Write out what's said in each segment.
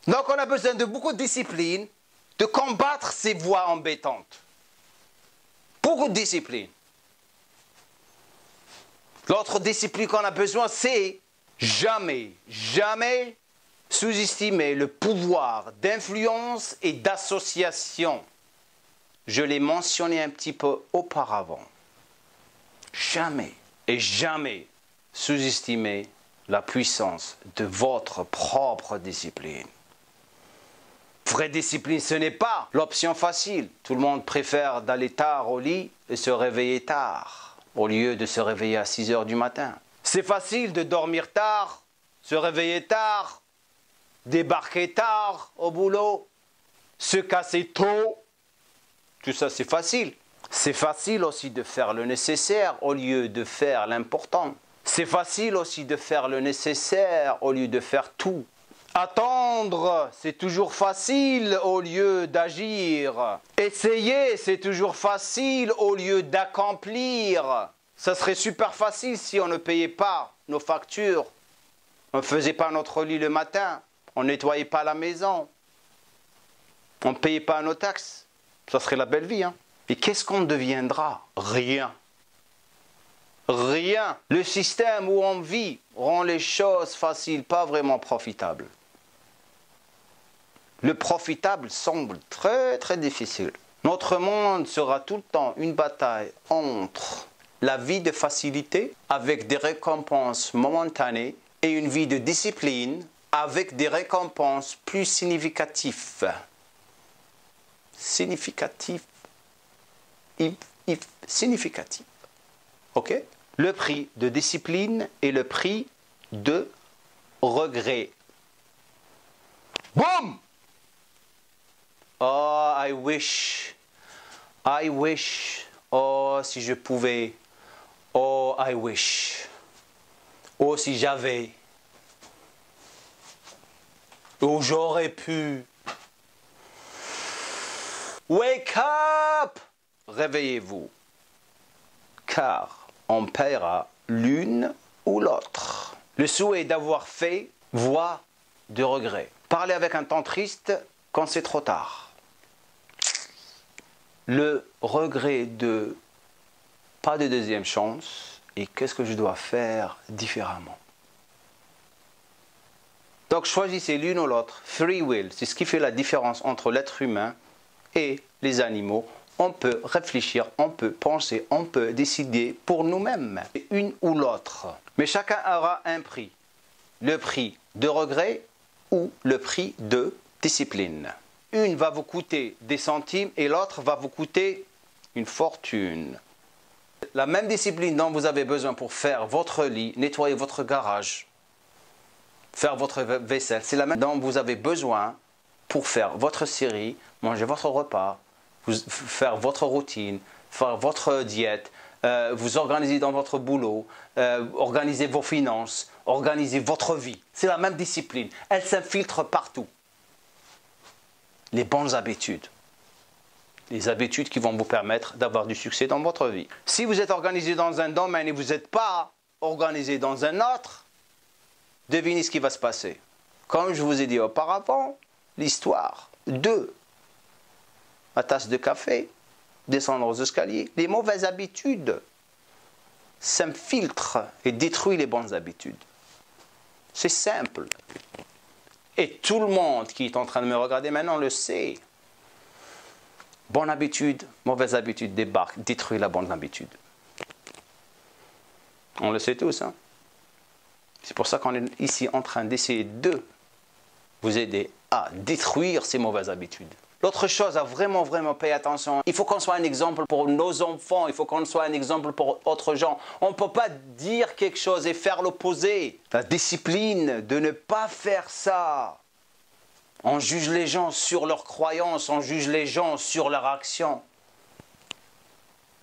Donc on a besoin de beaucoup de discipline, de combattre ces voix embêtantes. Beaucoup de discipline. L'autre discipline qu'on a besoin, c'est jamais, jamais sous-estimer le pouvoir d'influence et d'association. Je l'ai mentionné un petit peu auparavant. Jamais et jamais sous-estimer la puissance de votre propre discipline. Vraie discipline, ce n'est pas l'option facile. Tout le monde préfère d'aller tard au lit et se réveiller tard, au lieu de se réveiller à 6 heures du matin. C'est facile de dormir tard, se réveiller tard, débarquer tard au boulot, se casser tôt. Tout ça, c'est facile. C'est facile aussi de faire le nécessaire au lieu de faire l'important. C'est facile aussi de faire le nécessaire au lieu de faire tout. Attendre, c'est toujours facile au lieu d'agir. Essayer, c'est toujours facile au lieu d'accomplir. Ça serait super facile si on ne payait pas nos factures. On ne faisait pas notre lit le matin. On ne nettoyait pas la maison. On ne payait pas nos taxes. Ça serait la belle vie, hein. Et qu'est-ce qu'on deviendra? Rien. Rien. Le système où on vit rend les choses faciles, pas vraiment profitables. Le profitable semble très très difficile. Notre monde sera tout le temps une bataille entre la vie de facilité avec des récompenses momentanées et une vie de discipline avec des récompenses plus significatives. Significatif. Ok? Le prix de discipline et le prix de regret. Boum! Oh, I wish. Oh, si je pouvais. Oh, I wish. Oh, si j'avais. Oh, j'aurais pu. Wake up! Réveillez-vous. Car on paiera l'une ou l'autre. Le souhait d'avoir fait voix de regret. Parler avec un temps triste quand c'est trop tard. Le regret de pas de deuxième chance et qu'est-ce que je dois faire différemment. Donc choisissez l'une ou l'autre. Free will, c'est ce qui fait la différence entre l'être humain et les animaux. On peut réfléchir, on peut penser, on peut décider pour nous-mêmes, une ou l'autre. Mais chacun aura un prix. Le prix de regret ou le prix de discipline. Une va vous coûter des centimes et l'autre va vous coûter une fortune. La même discipline dont vous avez besoin pour faire votre lit, nettoyer votre garage, faire votre vaisselle, c'est la même dont vous avez besoin pour faire votre série, manger votre repas, faire votre routine, faire votre diète, vous organiser dans votre boulot, organiser vos finances, organiser votre vie. C'est la même discipline. Elle s'infiltre partout. Les bonnes habitudes. Les habitudes qui vont vous permettre d'avoir du succès dans votre vie. Si vous êtes organisé dans un domaine et vous n'êtes pas organisé dans un autre, devinez ce qui va se passer. Comme je vous ai dit auparavant, l'histoire de la tasse de café, descendre aux escaliers, les mauvaises habitudes s'infiltrent et détruisent les bonnes habitudes. C'est simple. Et tout le monde qui est en train de me regarder maintenant le sait. Bonne habitude, mauvaise habitude débarque, détruit la bonne habitude. On le sait tous, hein? C'est pour ça qu'on est ici en train d'essayer de vous aider à détruire ces mauvaises habitudes. L'autre chose à vraiment payer attention, il faut qu'on soit un exemple pour nos enfants, il faut qu'on soit un exemple pour autres gens. On ne peut pas dire quelque chose et faire l'opposé. La discipline de ne pas faire ça. On juge les gens sur leurs croyances, on juge les gens sur leur action.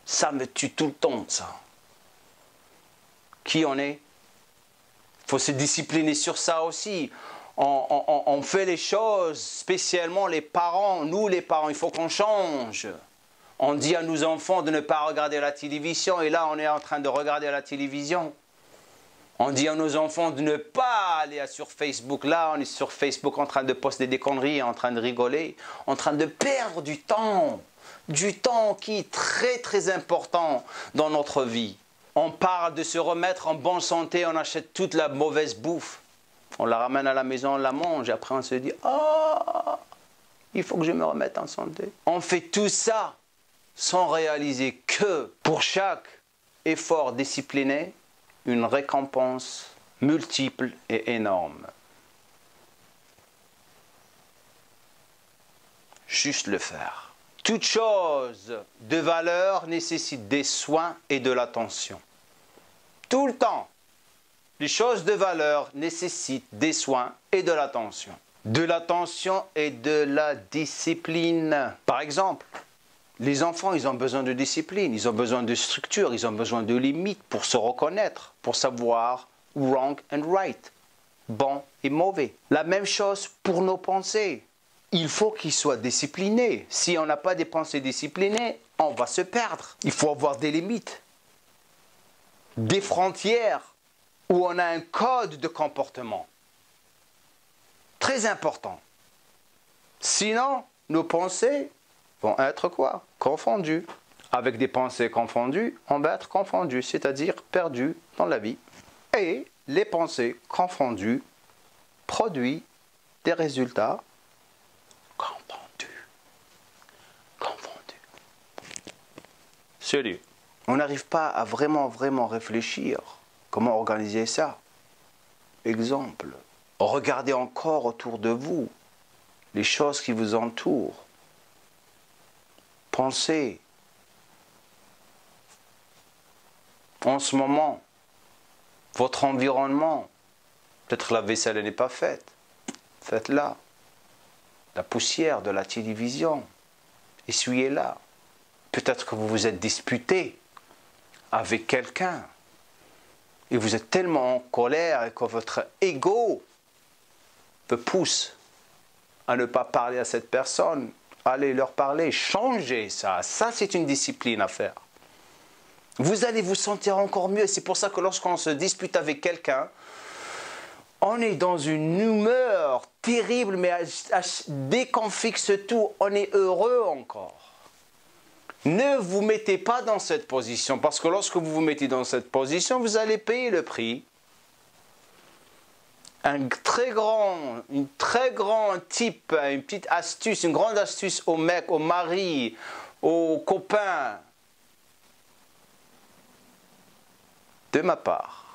Ça me tue tout le temps, ça. Qui on est? Il faut se discipliner sur ça aussi. On fait les choses, spécialement les parents. Nous, les parents, il faut qu'on change. On dit à nos enfants de ne pas regarder la télévision et là, on est en train de regarder la télévision. On dit à nos enfants de ne pas aller sur Facebook. Là, on est sur Facebook en train de poster des conneries, en train de rigoler, en train de perdre du temps. Du temps qui est très très important dans notre vie. On parle de se remettre en bonne santé, on achète toute la mauvaise bouffe. On la ramène à la maison, on la mange, et après on se dit « Ah, il faut que je me remette en santé ». On fait tout ça sans réaliser que pour chaque effort discipliné, une récompense multiple et énorme. Juste le faire. Toute chose de valeur nécessite des soins et de l'attention. Tout le temps, les choses de valeur nécessitent des soins et de l'attention. De l'attention et de la discipline. Par exemple, les enfants, ils ont besoin de discipline, ils ont besoin de structure, ils ont besoin de limites pour se reconnaître, pour savoir wrong and right, bon et mauvais. La même chose pour nos pensées. Il faut qu'ils soient disciplinés. Si on n'a pas des pensées disciplinées, on va se perdre. Il faut avoir des limites, des frontières où on a un code de comportement. Très important. Sinon, nos pensées vont être quoi? Confondues. Avec des pensées confondues, on va être confondus, c'est-à-dire perdus dans la vie. Et les pensées confondues produisent des résultats confondus. Sérieux. On n'arrive pas à vraiment réfléchir comment organiser ça. Exemple, regardez encore autour de vous les choses qui vous entourent. Pensez. En ce moment, votre environnement, peut-être la vaisselle n'est pas faite, faites-la. La poussière de la télévision, essuyez-la. Peut-être que vous vous êtes disputé avec quelqu'un et vous êtes tellement en colère et que votre ego vous pousse à ne pas parler à cette personne. Allez leur parler, changez ça. Ça, c'est une discipline à faire. Vous allez vous sentir encore mieux. C'est pour ça que lorsqu'on se dispute avec quelqu'un, on est dans une humeur terrible, mais dès qu'on fixe tout, on est heureux encore. Ne vous mettez pas dans cette position, parce que lorsque vous vous mettez dans cette position, vous allez payer le prix. Une très grande type, une petite astuce, une grande astuce aux mecs, aux maris, aux copains, de ma part,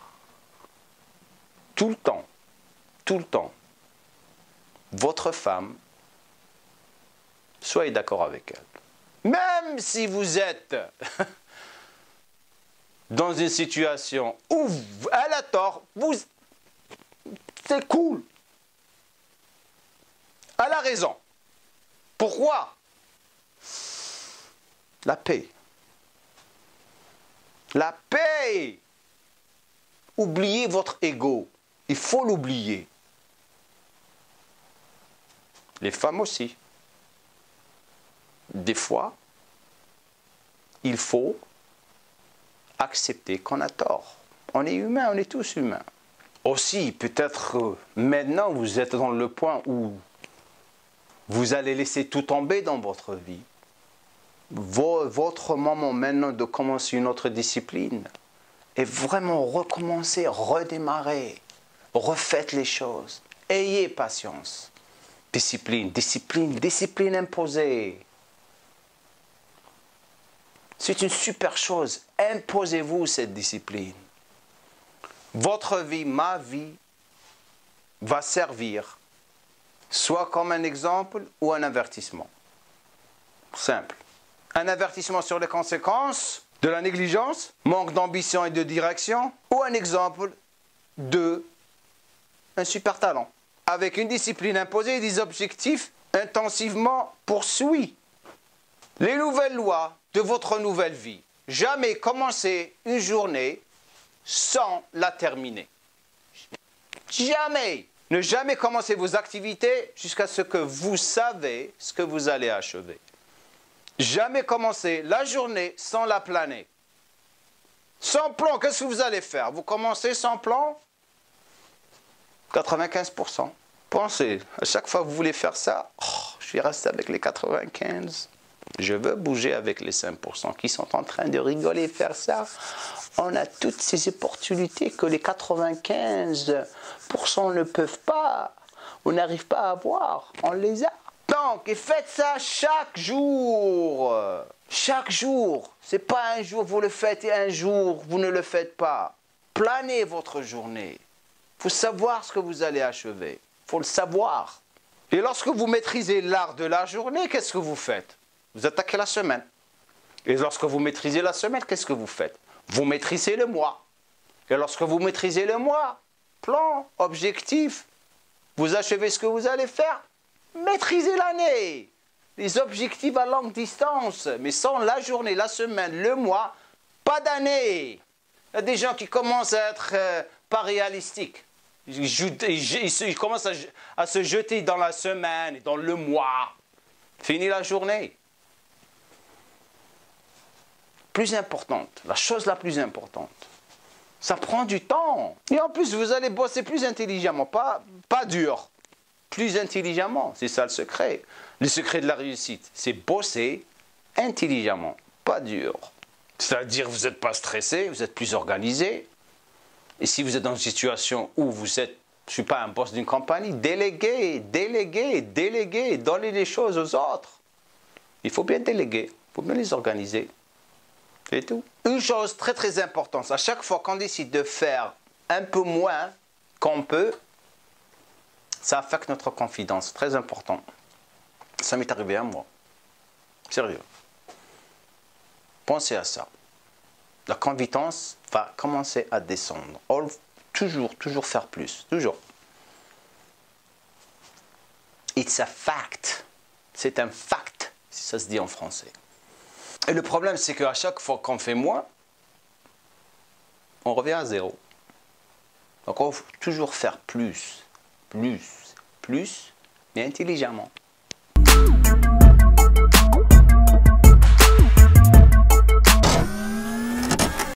tout le temps, votre femme, soyez d'accord avec elle. Même si vous êtes dans une situation où elle a tort, c'est cool. Elle a raison. Pourquoi? La paix. La paix. Oubliez votre ego. Il faut l'oublier. Les femmes aussi. Des fois, il faut accepter qu'on a tort. On est humain, on est tous humains. Aussi, peut-être maintenant, vous êtes dans le point où vous allez laisser tout tomber dans votre vie. Votre moment maintenant de commencer une autre discipline est vraiment recommencer, redémarrer. Refaites les choses. Ayez patience. Discipline, discipline, discipline imposée. C'est une super chose. Imposez-vous cette discipline. Votre vie, ma vie, va servir soit comme un exemple ou un avertissement. Simple. Un avertissement sur les conséquences de la négligence, manque d'ambition et de direction, ou un exemple de un super talent. Avec une discipline imposée et des objectifs intensivement poursuivis. Les nouvelles lois de votre nouvelle vie. Jamais commencer une journée sans la terminer. Jamais. Ne jamais commencer vos activités jusqu'à ce que vous savez ce que vous allez achever. Jamais commencer la journée sans la planer. Sans plan, qu'est-ce que vous allez faire? Vous commencez sans plan? 95%. Pensez, à chaque fois que vous voulez faire ça, je suis resté avec les 95%. Je veux bouger avec les 5% qui sont en train de rigoler, faire ça. On a toutes ces opportunités que les 95% ne peuvent pas, ou n'arrivent pas à avoir. On les a. Donc, et faites ça chaque jour. Chaque jour. C'est pas un jour, vous le faites et un jour, vous ne le faites pas. Planez votre journée. Il faut savoir ce que vous allez achever. Il faut le savoir. Et lorsque vous maîtrisez l'art de la journée, qu'est-ce que vous faites? Vous attaquez la semaine. Et lorsque vous maîtrisez la semaine, qu'est-ce que vous faites? Vous maîtrisez le mois. Et lorsque vous maîtrisez le mois, plan, objectif, vous achevez ce que vous allez faire, maîtrisez l'année. Les objectifs à longue distance, mais sans la journée, la semaine, le mois, pas d'année. Il y a des gens qui commencent à être pas réalistiques. Ils commencent à se jeter dans la semaine, dans le mois. Fini la journée. Plus importante, la chose la plus importante. Ça prend du temps. Et en plus, vous allez bosser plus intelligemment, pas dur. Plus intelligemment, c'est ça le secret. Le secret de la réussite, c'est bosser intelligemment, pas dur. C'est-à-dire, vous n'êtes pas stressé, vous êtes plus organisé. Et si vous êtes dans une situation où vous êtes, je ne suis pas un boss d'une compagnie, déléguez, donnez les choses aux autres. Il faut bien déléguer, il faut bien les organiser. C'est tout. Une chose très très importante, à chaque fois qu'on décide de faire un peu moins qu'on peut, ça affecte notre confiance, très important. Ça m'est arrivé à moi. Sérieux. Pensez à ça. La confiance va commencer à descendre. Toujours faire plus. Toujours. It's a fact. C'est un fact, si ça se dit en français. Et le problème, c'est qu'à chaque fois qu'on fait moins, on revient à zéro. Donc, on faut toujours faire plus, mais intelligemment.